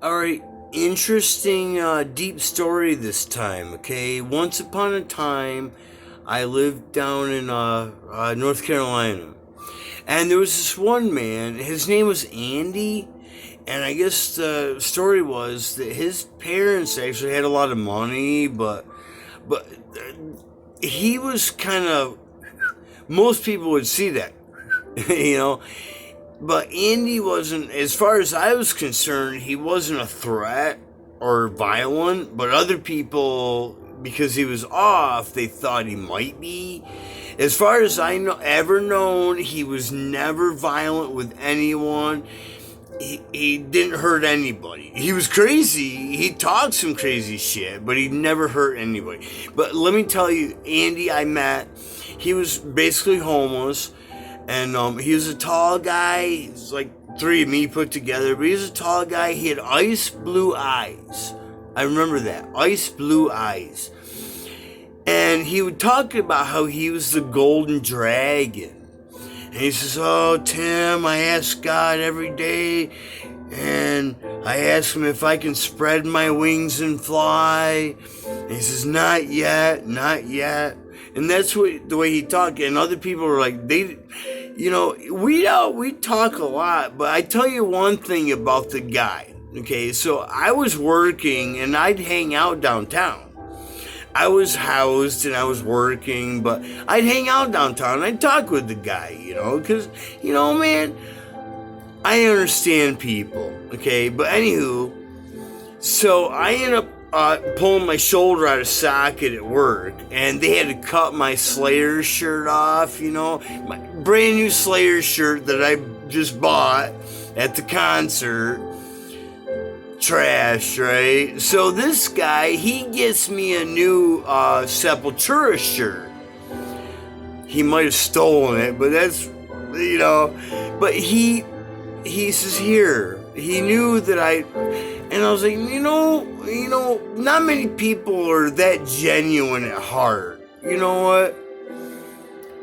All right, interesting, deep story this time. Okay, once upon a time, I lived down in North Carolina, and there was this one man. His name was Andy, and I guess the story was that his parents actually had a lot of money, but he was kind of, most people would see that, you know. But Andy wasn't, as far as I was concerned, he wasn't a threat or violent. But other people, because he was off, they thought he might be. As far as I know, ever known, he was never violent with anyone. He didn't hurt anybody. He was crazy. He talked some crazy shit, but he never hurt anybody. But let me tell you, Andy I met, he was basically homeless. And he was a tall guy. He's like three of me put together. But he was a tall guy. He had ice blue eyes. I remember that. Ice blue eyes. And he would talk about how he was the golden dragon. And he says, "Oh, Tim, I ask God every day. And I ask him if I can spread my wings and fly." And he says, "Not yet, not yet." And that's the way he talked. And other people were like, we talk a lot, but I tell you one thing about the guy. Okay, so I was working and I'd hang out downtown. I was housed and I was working, but I'd hang out downtown and I'd talk with the guy, because, man, I understand people. Okay, but anywho, so I end up pulling my shoulder out of socket at work, and they had to cut my Slayer shirt off, my brand new Slayer shirt that I just bought at the concert. Trash, right? So this guy, he gets me a new Sepultura shirt. He might have stolen it, but that's, but he says, "Here." He knew that and I was like, not many people are that genuine at heart. You know what?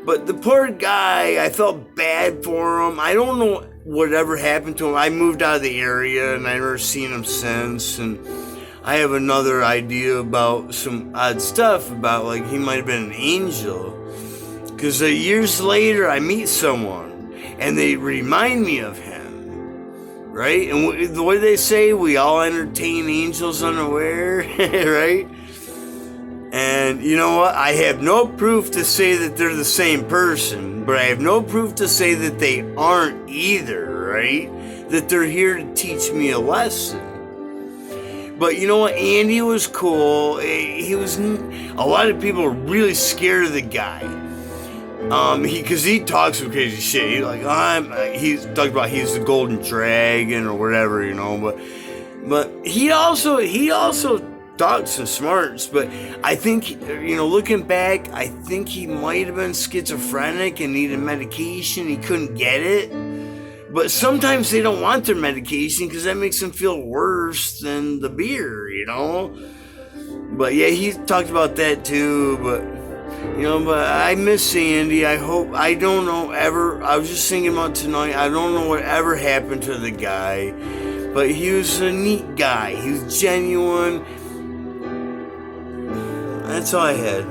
But the poor guy, I felt bad for him. I don't know whatever happened to him. I moved out of the area and I've never seen him since. And I have another idea about some odd stuff about, like, he might have been an angel. Because years later, I meet someone and they remind me of him. Right? And what do they say? We all entertain angels unaware, right? And you know what? I have no proof to say that they're the same person, but I have no proof to say that they aren't either, right? That they're here to teach me a lesson. But you know what? Andy was cool. He was, a lot of people were really scared of the guy. Because he talks some crazy shit. He's talked about he's the golden dragon or whatever, but he also talked some smarts. But I think, looking back, I think he might have been schizophrenic and needed medication. He couldn't get it. But sometimes they don't want their medication because that makes them feel worse than the beer, But yeah, he talked about that too, but I miss Sandy. I don't know I was just thinking about tonight, I don't know what ever happened to the guy, but he was a neat guy. He was genuine. That's all I had.